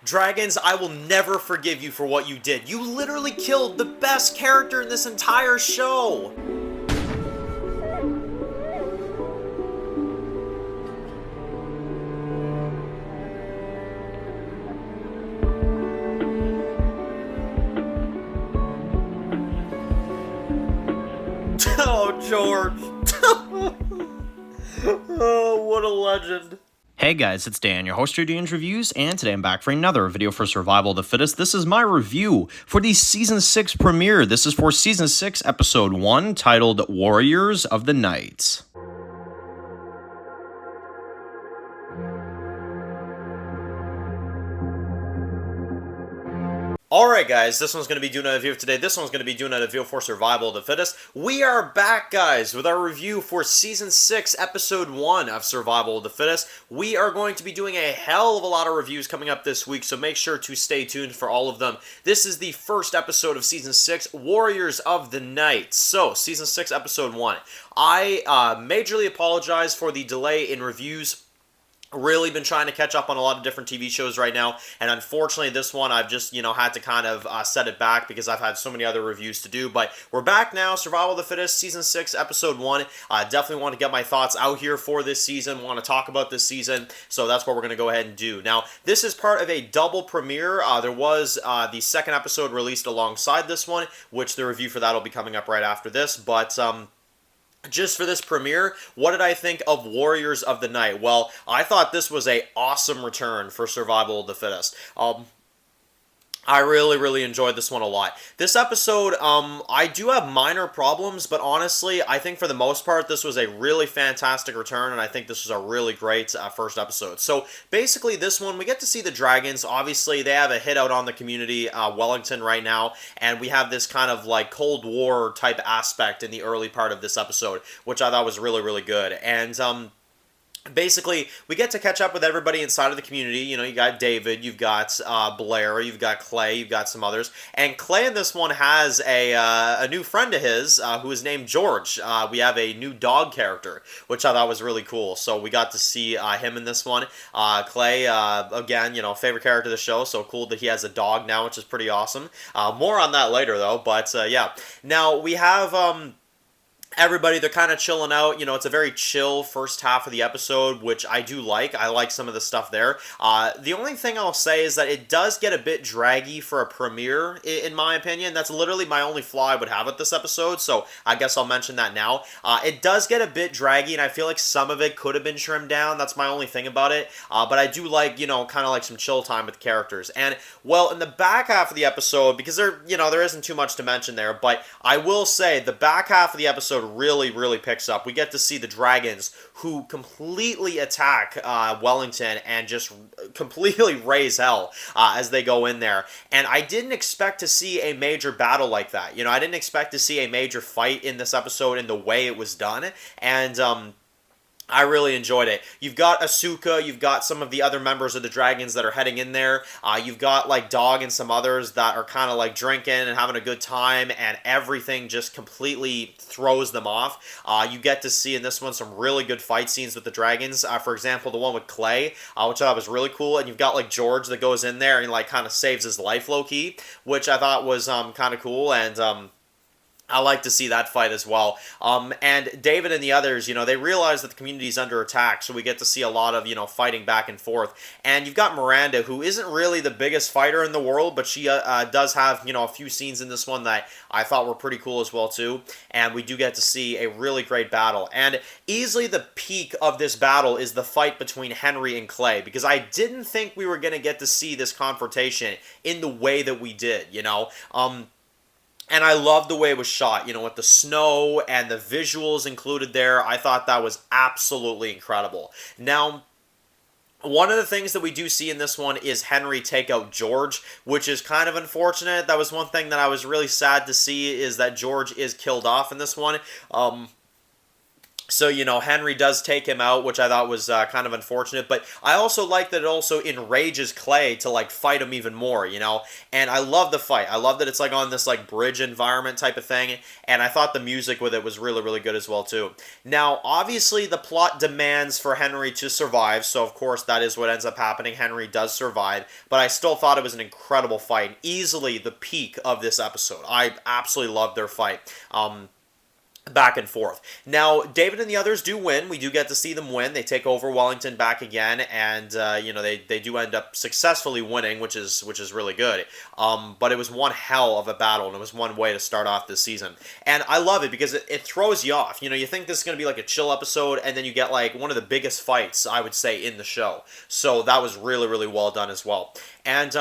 Dragons, I will never forgive you for what you did. You literally killed the best character in this entire show! Oh, George. Oh, what a legend. Hey guys, it's Dan, your host of Dan's Reviews, and today I'm back for another video for Survival of the Fittest. This is my review for the Season 6 premiere. This is for Season 6, Episode 1, titled Warriors of the Night. Alright guys, this one's going to be doing a review today. This one's going to be doing a review for Survival of the Fittest. We are back, guys, with our review for Season 6, Episode 1 of Survival of the Fittest. We are going to be doing a hell of a lot of reviews coming up this week, so make sure to stay tuned for all of them. This is the first episode of Season 6, Warriors of the Night. So, Season 6, Episode 1. I majorly apologize for the delay in reviews. Really been trying to catch up on a lot of different TV shows right now, and unfortunately this one I've just, had to kind of set it back because I've had so many other reviews to do, but we're back now, Survival of the Fittest, Season 6, Episode 1. Definitely want to get my thoughts out here for this season, want to talk about this season, so that's what we're going to go ahead and do. Now, this is part of a double premiere. There was the second episode released alongside this one, which the review for that will be coming up right after this, but just for this premiere, what did I think of Warriors of the Night? Well, I thought this was an awesome return for Survival of the Fittest. I really enjoyed this one a lot. This episode, I do have minor problems, but honestly, I think for the most part, this was a really fantastic return, and I think this was a really great first episode. So, basically, this one, we get to see the dragons. Obviously, they have a hit out on the community, Wellington, right now, and we have this kind of, like, Cold War type aspect in the early part of this episode, which I thought was really good. And, basically, we get to catch up with everybody inside of the community. You got David, you've got Blair, you've got Clay, you've got some others. And Clay in this one has a new friend of his who is named George. We have a new dog character, which I thought was really cool. So we got to see him in this one. Clay, again, favorite character of the show, so cool that he has a dog now, which is pretty awesome. More on that later, though, but yeah. Now, we have everybody, they're kind of chilling out. It's a very chill first half of the episode, which I do like. I like some of the stuff there. The only thing I'll say is that it does get a bit draggy for a premiere, in my opinion. That's literally my only flaw I would have with this episode, so I guess I'll mention that now. It does get a bit draggy, and I feel like some of it could have been trimmed down. That's my only thing about it. But I do like, kind of like some chill time with characters. And, well, in the back half of the episode, because there isn't too much to mention there, but I will say the back half of the episode really picks up. We get to see the dragons who completely attack Wellington and just completely raise hell as they go in there. And I didn't expect to see a major battle like that. I didn't expect to see a major fight in this episode in the way it was done. And I really enjoyed it. You've got Asuka, you've got some of the other members of the Dragons that are heading in there. You've got, like, Dog and some others that are kind of, like, drinking and having a good time, and everything just completely throws them off. You get to see in this one some really good fight scenes with the Dragons. For example, the one with Clay, which I thought was really cool. And you've got, like, George that goes in there and, like, kind of saves his life low-key, which I thought was kind of cool. And I like to see that fight as well. And David and the others, they realize that the community is under attack, so we get to see a lot of, fighting back and forth. And you've got Miranda, who isn't really the biggest fighter in the world, but she does have, a few scenes in this one that I thought were pretty cool as well, too. And we do get to see a really great battle. And easily the peak of this battle is the fight between Henry and Clay, because I didn't think we were going to get to see this confrontation in the way that we did, And I love the way it was shot, with the snow and the visuals included there. I thought that was absolutely incredible. Now, one of the things that we do see in this one is Henry take out George, which is kind of unfortunate. That was one thing that I was really sad to see, is that George is killed off in this one. So, Henry does take him out, which I thought was kind of unfortunate. But I also like that it also enrages Clay to, like, fight him even more, And I love the fight. I love that it's, like, on this, like, bridge environment type of thing. And I thought the music with it was really, really good as well, too. Now, obviously, the plot demands for Henry to survive. So, of course, that is what ends up happening. Henry does survive. But I still thought it was an incredible fight. Easily the peak of this episode. I absolutely loved their fight. Back and forth. Now, David and the others do win. We do get to see them win. They take over Wellington back again, and they do end up successfully winning, which is really good. But it was one hell of a battle, and it was one way to start off this season. And I love it because it throws you off. You think this is going to be like a chill episode, and then you get like one of the biggest fights, I would say, in the show. So that was really, really well done as well. And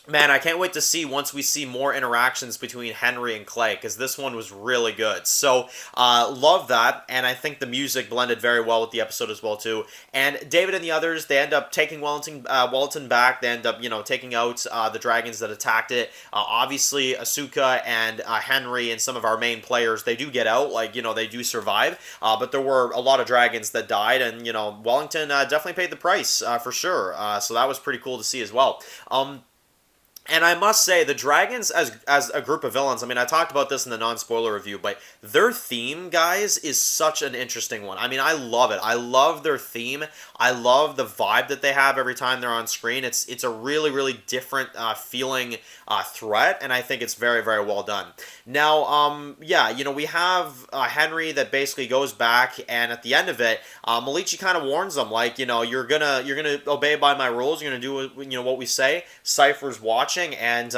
man, I can't wait to see once we see more interactions between Henry and Clay, because this one was really good. So, love that, and I think the music blended very well with the episode as well, too. And David and the others, they end up taking Wellington back. They end up, taking out the dragons that attacked it. Obviously, Asuka and Henry and some of our main players, they do get out, they do survive. But there were a lot of dragons that died, and, Wellington definitely paid the price, for sure. So that was pretty cool to see as well. And I must say, the dragons as a group of villains, I mean, I talked about this in the non-spoiler review, but their theme, guys, is such an interesting one. I mean, I love it. I love their theme. I love the vibe that they have every time they're on screen. It's a really, really different feeling threat, and I think it's very, very well done. Now, we have Henry that basically goes back, and at the end of it, Malichi kind of warns them, like, you're gonna obey by my rules. You're gonna do what we say. Cypher's watching. And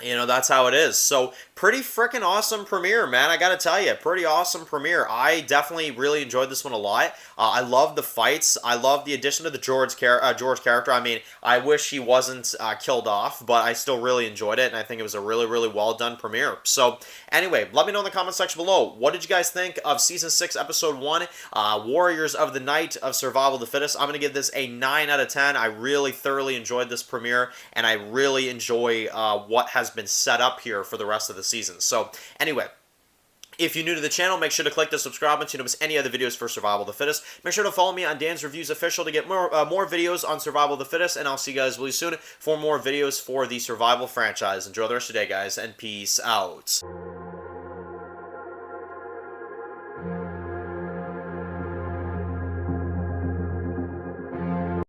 that's how it is. So pretty freaking awesome premiere, man. I gotta tell you, pretty awesome premiere. I definitely really enjoyed this one a lot. I love the fights. I love the addition of the George character. I mean, I wish he wasn't killed off, but I still really enjoyed it, and I think it was a really, really well done premiere. So anyway, let me know in the comment section below. What did you guys think of Season 6, Episode 1, Warriors of the Night of Survival of the Fittest? I'm going to give this a 9 out of 10. I really thoroughly enjoyed this premiere, and I really enjoy what has been set up here for the rest of the season. So anyway, if you're new to the channel, make sure to click the subscribe button so you don't miss any other videos for Survival of the Fittest. Make sure to follow me on Dan's Reviews Official to get more videos on Survival of the Fittest, and I'll see you guys really soon for more videos for the Survival franchise. Enjoy the rest of your day, guys, and peace out.